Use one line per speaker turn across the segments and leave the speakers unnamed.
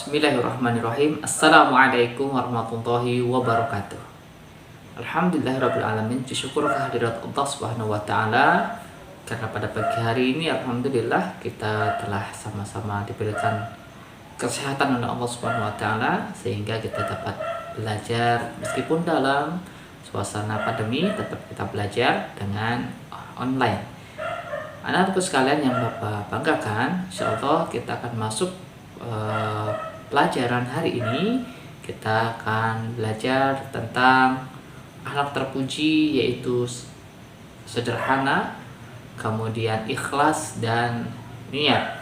Bismillahirrahmanirrahim. Assalamualaikum warahmatullahi wabarakatuh. Alhamdulillahirrabbilalamin. Syukur kehadirat Allah subhanahu wa ta'ala, karena pada pagi hari ini alhamdulillah kita telah sama-sama diberikan kesehatan oleh Allah subhanahu wa ta'ala, sehingga kita dapat belajar meskipun dalam suasana pandemi, tetap kita belajar dengan online. Anak-anakku sekalian yang Bapak banggakan, insyaallah kita akan masuk pelajaran hari ini. Kita akan belajar tentang akhlak terpuji, yaitu sederhana, kemudian ikhlas dan niat.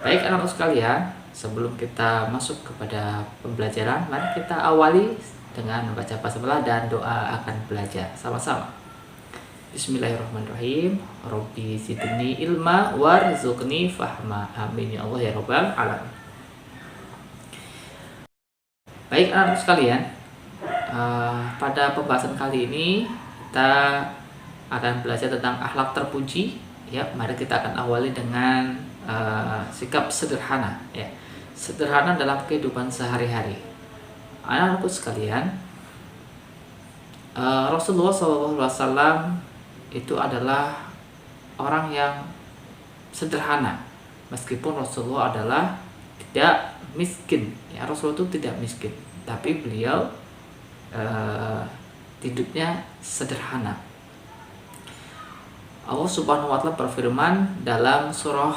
Baik anak-anak sekalian, sebelum kita masuk kepada pembelajaran, mari kita awali dengan membaca basmalah dan doa akan belajar sama-sama. Bismillahirrahmanirrahim. Rabbi zidni ilma warzuqni fahma. Amin ya Allah ya rabbal alamin. Baik anak-anak sekalian, pada pembahasan kali ini kita akan belajar tentang akhlak terpuji. Ya, mari kita akan awali dengan sikap sederhana. Ya, sederhana dalam kehidupan sehari-hari. Anak-anakku sekalian, Rasulullah SAW itu adalah orang yang sederhana, meskipun Rasulullah adalah tidak miskin. Ya, Rasulullah itu tidak miskin, tapi beliau hidupnya sederhana. Allah Subhanahu wa Ta'ala berfirman dalam surah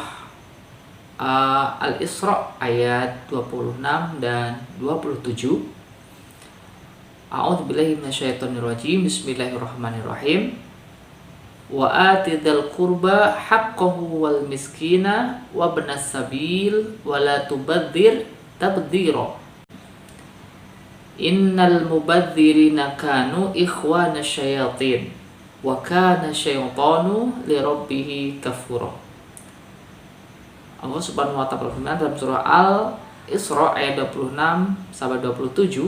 Al-Isra ayat 26 dan 27. A'udzubillahi minasyaitonirrajim. Bismillahirrahmanirrahim. Wa atidal qurba haqqahu wal miskina wa ibnas sabil wa la tubadzir tabdzira. Innal mubadzirina kanu ikhwana syayatin wa kana syaitanu li rabbih kafura. Allah Subhanahu wa Ta'ala berfirman dalam surah Al-Isra ayat 26 sampai 27.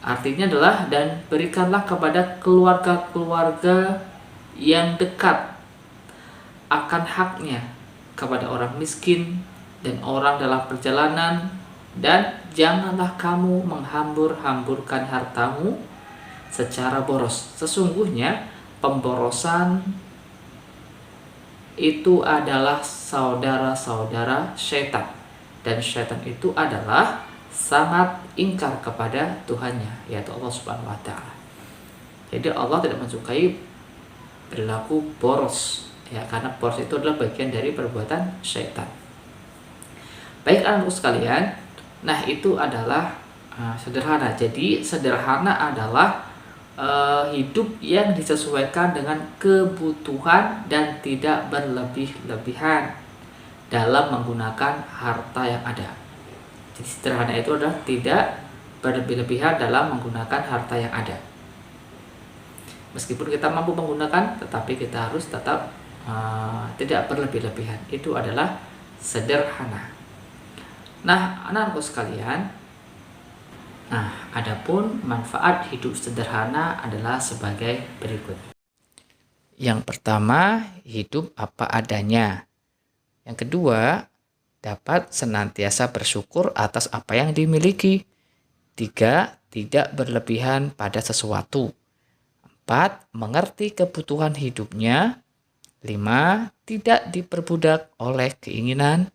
Artinya adalah, dan berikanlah kepada keluarga-keluarga yang dekat akan haknya kepada orang miskin dan orang dalam perjalanan, dan janganlah kamu menghambur-hamburkan hartamu secara boros. Sesungguhnya pemborosan itu adalah saudara-saudara syaitan, dan syaitan itu adalah sangat ingkar kepada Tuhannya, yaitu Allah Subhanahu wa Ta'ala. Jadi Allah tidak mensukai perilaku boros, ya, karena boros itu adalah bagian dari perbuatan syaitan. Baik anak-anakku sekalian, nah itu adalah sederhana. Jadi sederhana adalah hidup yang disesuaikan dengan kebutuhan dan tidak berlebih-lebihan dalam menggunakan harta yang ada. Jadi sederhana itu adalah tidak berlebih-lebihan dalam menggunakan harta yang ada. Meskipun kita mampu menggunakan, tetapi kita harus tetap tidak berlebih-lebihan. Itu adalah sederhana. Nah, anak-anakku sekalian, adapun manfaat hidup sederhana adalah sebagai berikut. Yang pertama, hidup apa adanya. Yang kedua, dapat senantiasa bersyukur atas apa yang dimiliki. 3, tidak berlebihan pada sesuatu. 4, mengerti kebutuhan hidupnya. 5, tidak diperbudak oleh keinginan.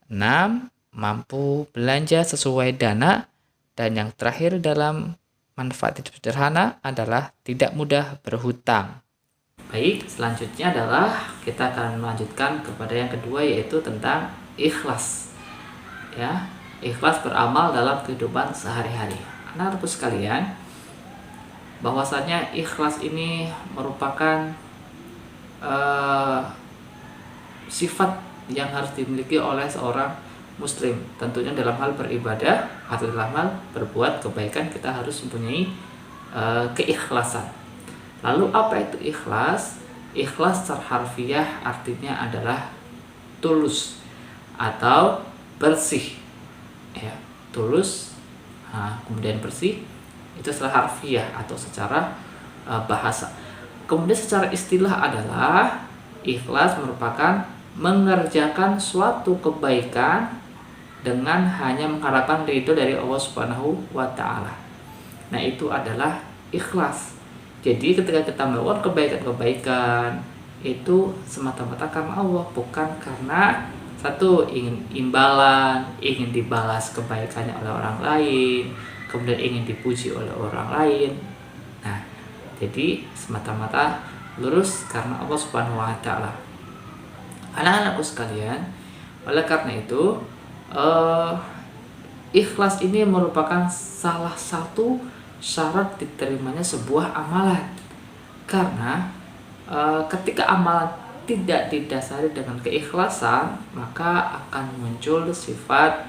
6, mampu belanja sesuai dana. Dan yang terakhir dalam manfaat hidup sederhana adalah tidak mudah berhutang. Baik, selanjutnya adalah kita akan melanjutkan kepada yang kedua, yaitu tentang ikhlas. Ya, ikhlas beramal dalam kehidupan sehari-hari. Anak-anakku sekalian, bahwasanya ikhlas ini merupakan sifat yang harus dimiliki oleh seorang muslim. Tentunya dalam hal beribadah atau dalam hal berbuat kebaikan, kita harus mempunyai keikhlasan. Lalu apa itu ikhlas? Ikhlas secara harfiah artinya adalah tulus atau bersih. Ya, tulus, kemudian bersih, itu secara harfiah atau secara bahasa. Kemudian secara istilah adalah ikhlas merupakan mengerjakan suatu kebaikan dengan hanya mengharapkan ridho dari Allah Subhanahu wa taala. Nah, itu adalah ikhlas. Jadi ketika kita melakukan kebaikan-kebaikan itu semata-mata karena Allah, bukan karena satu ingin imbalan, ingin dibalas kebaikannya oleh orang lain, kemudian ingin dipuji oleh orang lain. Nah, jadi semata-mata lurus karena Allah Subhanahu wa taala. Anak-anakku sekalian, oleh karena itu ikhlas ini merupakan salah satu syarat diterimanya sebuah amalan. Karena ketika amalan tidak didasari dengan keikhlasan, maka akan muncul sifat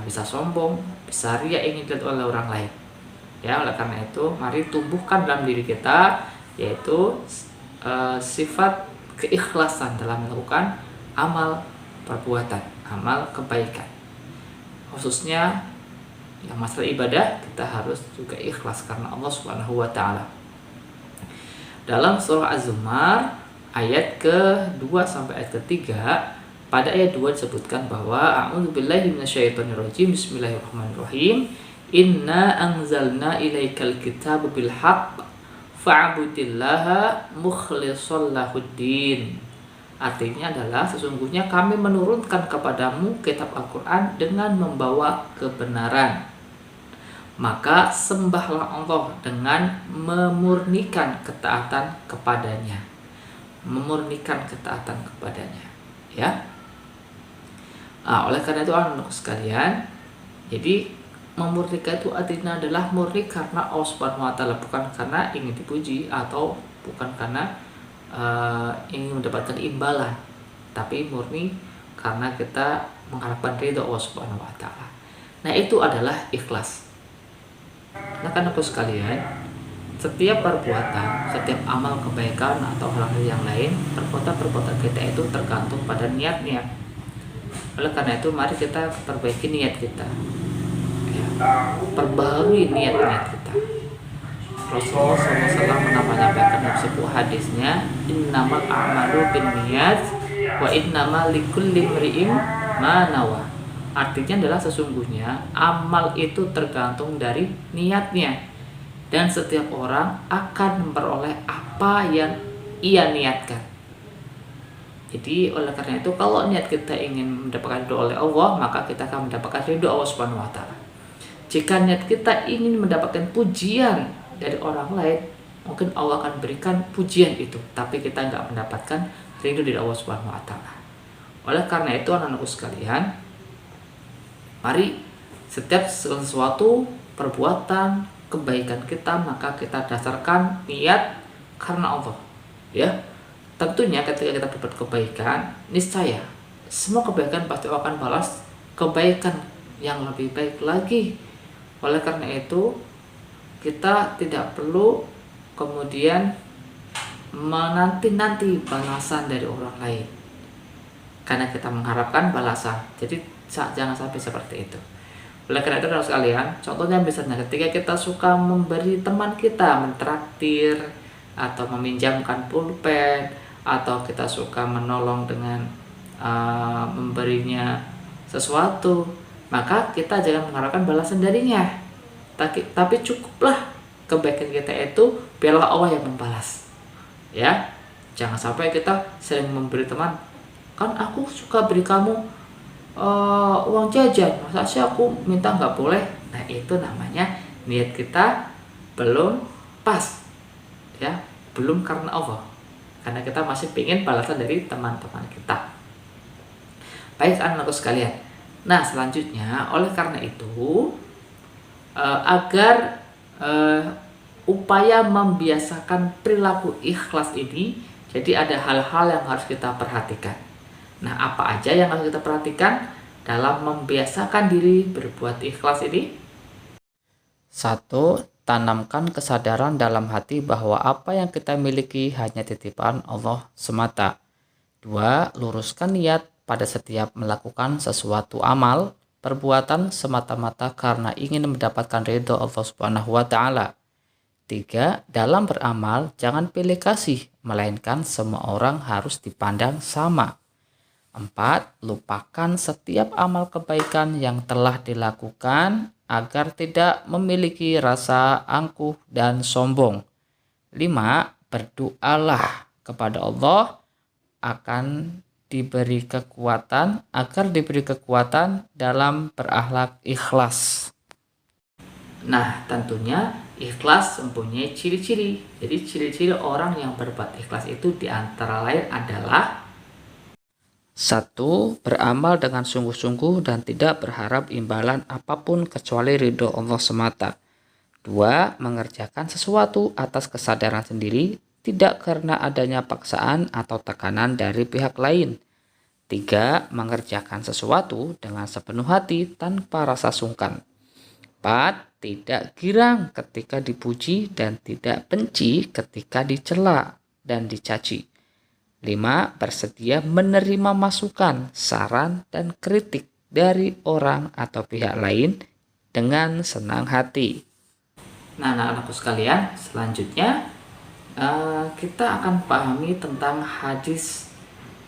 bisa sombong, bisa ria, ingin dilihat oleh orang lain. Ya, oleh karena itu mari tumbuhkan dalam diri kita yaitu sifat keikhlasan dalam melakukan amal perbuatan, amal kebaikan. Khususnya yang masalah ibadah, kita harus juga ikhlas karena Allah Subhanahu wa taala. Dalam surah Az-Zumar ayat ke-2 sampai ayat ke-3, pada ayat 2 disebutkan bahwa a'udzubillahi minasyaitonirrajim, bismillahirrahmanirrahim, inna anzalna ilaikal kitaba bil haqq fa'budillaha mukhlishal lahuddin. Artinya adalah sesungguhnya kami menurunkan kepadamu kitab Al-Quran dengan membawa kebenaran. Maka sembahlah Allah dengan memurnikan ketaatan kepadanya. Memurnikan ketaatan kepadanya. Ya. Oleh karena itu anak-anak sekalian, jadi memurnikan itu artinya adalah murni karena Allah Subhanahu wa taala, bukan karena ingin dipuji atau bukan karena ingin mendapatkan imbalan, tapi murni karena kita mengharapkan ridho Allah Subhanahu wa taala. Nah, itu adalah ikhlas. Nah, kan aku sekalian, setiap perbuatan, setiap amal kebaikan atau hal yang lain, perbuatan kita itu tergantung pada niatnya. Oleh karena itu mari kita perbaiki niat kita. Ya, perbaharui niat-niat kita. Rasulullah SAW pernah menyampaikan dalam sebuah hadisnya, innamal a'malu binniyat wa innama likulli imri'in ma nawa. Artinya adalah sesungguhnya amal itu tergantung dari niatnya, dan setiap orang akan memperoleh apa yang ia niatkan. Jadi oleh karena itu kalau niat kita ingin mendapatkan ridho oleh Allah, maka kita akan mendapatkan ridho Allah Subhanahu wa taala. Jika niat kita ingin mendapatkan pujian dari orang lain, mungkin Allah akan berikan pujian itu, tapi kita nggak mendapatkan ridho dari Allah Subhanahu wa taala. Oleh karena itu anak-anakku sekalian, mari setiap sesuatu perbuatan kebaikan kita maka kita dasarkan niat karena Allah. Ya, tentunya ketika kita berbuat kebaikan, niscaya semua kebaikan pasti akan balas kebaikan yang lebih baik lagi. Oleh karena itu kita tidak perlu kemudian menanti-nanti balasan dari orang lain karena kita mengharapkan balasan. Jadi jangan sampai seperti itu. Oleh karena itu saudara sekalian, contohnya misalnya ketika kita suka memberi teman kita, mentraktir atau meminjamkan pulpen, atau kita suka menolong dengan memberinya sesuatu, maka kita jangan mengharapkan balasan darinya. Tapi cukuplah kebaikan kita itu biarlah Allah yang membalas. Ya, jangan sampai kita sering memberi teman, kan aku suka beri kamu uang jajan, masa sih aku minta nggak boleh? Nah, itu namanya niat kita belum pas, ya, belum karena Allah, karena kita masih ingin balasan dari teman-teman kita. Baik anak-anakku sekalian, nah selanjutnya oleh karena itu agar upaya membiasakan perilaku ikhlas ini, jadi ada hal-hal yang harus kita perhatikan. Nah, apa aja yang harus kita perhatikan dalam membiasakan diri berbuat ikhlas ini? 1. Tanamkan kesadaran dalam hati bahwa apa yang kita miliki hanya titipan Allah semata. 2. Luruskan niat pada setiap melakukan sesuatu amal, perbuatan semata-mata karena ingin mendapatkan ridho Allah Subhanahu wa taala. 3. Dalam beramal jangan pilih kasih, melainkan semua orang harus dipandang sama. 4. Lupakan setiap amal kebaikan yang telah dilakukan agar tidak memiliki rasa angkuh dan sombong. 5. Berdoalah kepada Allah akan diberi kekuatan, agar diberi kekuatan dalam berakhlak ikhlas. Nah, tentunya ikhlas mempunyai ciri-ciri. Jadi ciri-ciri orang yang berbuat ikhlas itu diantara lain adalah: 1. Beramal dengan sungguh-sungguh dan tidak berharap imbalan apapun kecuali ridho Allah semata. 2. Mengerjakan sesuatu atas kesadaran sendiri, tidak karena adanya paksaan atau tekanan dari pihak lain. 3. Mengerjakan sesuatu dengan sepenuh hati tanpa rasa sungkan. 4. Tidak girang ketika dipuji dan tidak benci ketika dicela dan dicaci. 5. Bersedia menerima masukan, saran, dan kritik dari orang atau pihak lain dengan senang hati. Nah, anak-anakku sekalian, selanjutnya kita akan pahami tentang hadis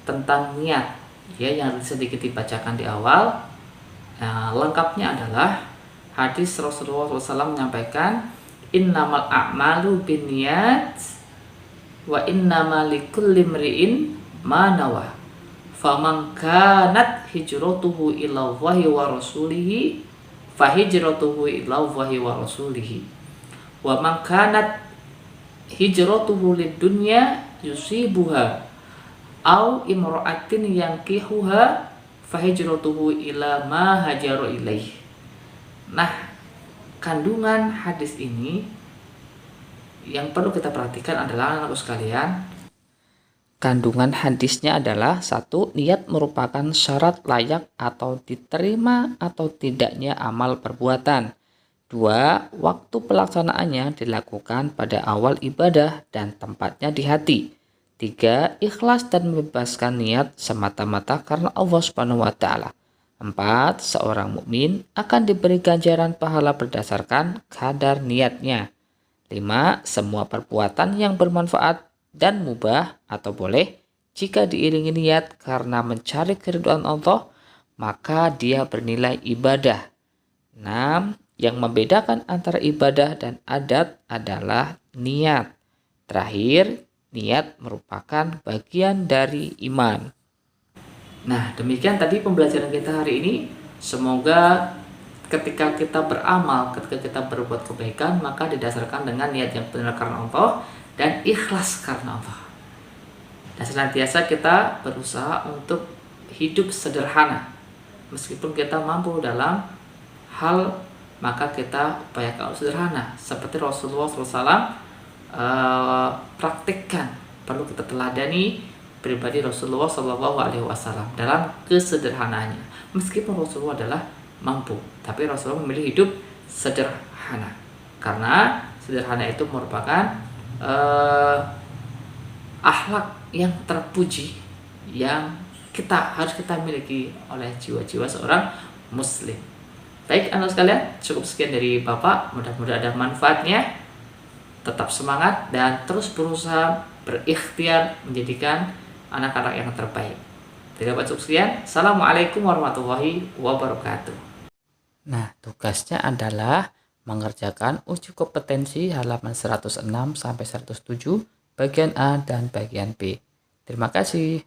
tentang niat, ya, yang sedikit dibacakan di awal. Lengkapnya adalah hadis Rasulullah SAW menyampaikan, innamal a'malu binniyat wa innama likulli imri'in ma nawa. Faman kanat hijratuhu ila Allahi wa rasulihi fa hijratuhu ila Allahi wa rasulihi. Wa man kanat hijratuhu lid dunya yusibuha au imra'atin yankihuha fa hijratuhu ila ma hajara ilaih. Nah, kandungan hadis ini yang perlu kita perhatikan adalah, anak-anakku sekalian, kandungan hadisnya adalah: 1. Niat merupakan syarat layak atau diterima atau tidaknya amal perbuatan. 2. Waktu pelaksanaannya dilakukan pada awal ibadah dan tempatnya di hati. 3. Ikhlas dan membebaskan niat semata-mata karena Allah Subhanahu wa Ta'ala. 4. Seorang mukmin akan diberi ganjaran pahala berdasarkan kadar niatnya. 5. Semua perbuatan yang bermanfaat dan mubah atau boleh jika diiringi niat karena mencari keridhaan Allah, maka dia bernilai ibadah. 6. Yang membedakan antara ibadah dan adat adalah niat. Terakhir, niat merupakan bagian dari iman. Nah, demikian tadi pembelajaran kita hari ini. Semoga ketika kita beramal, ketika kita berbuat kebaikan, maka didasarkan dengan niat yang benar karena Allah dan ikhlas karena Allah. Dan senantiasa kita berusaha untuk hidup sederhana. Meskipun kita mampu dalam hal, maka kita upayakan sederhana. Seperti Rasulullah SAW praktikkan, perlu kita teladani pribadi Rasulullah SAW dalam kesederhanaannya. Meskipun Rasulullah adalah mampu, tapi Rasulullah memilih hidup sederhana, karena sederhana itu merupakan akhlak yang terpuji yang harus kita miliki oleh jiwa-jiwa seorang muslim. Baik, anak sekalian, cukup sekian dari Bapak. Mudah-mudahan ada manfaatnya. Tetap semangat dan terus berusaha berikhtiar menjadikan anak-anak yang terbaik. Tidak cukup sekian. Assalamualaikum warahmatullahi wabarakatuh. Nah, tugasnya adalah mengerjakan uji kompetensi halaman 106 sampai 107, bagian A dan bagian B. Terima kasih.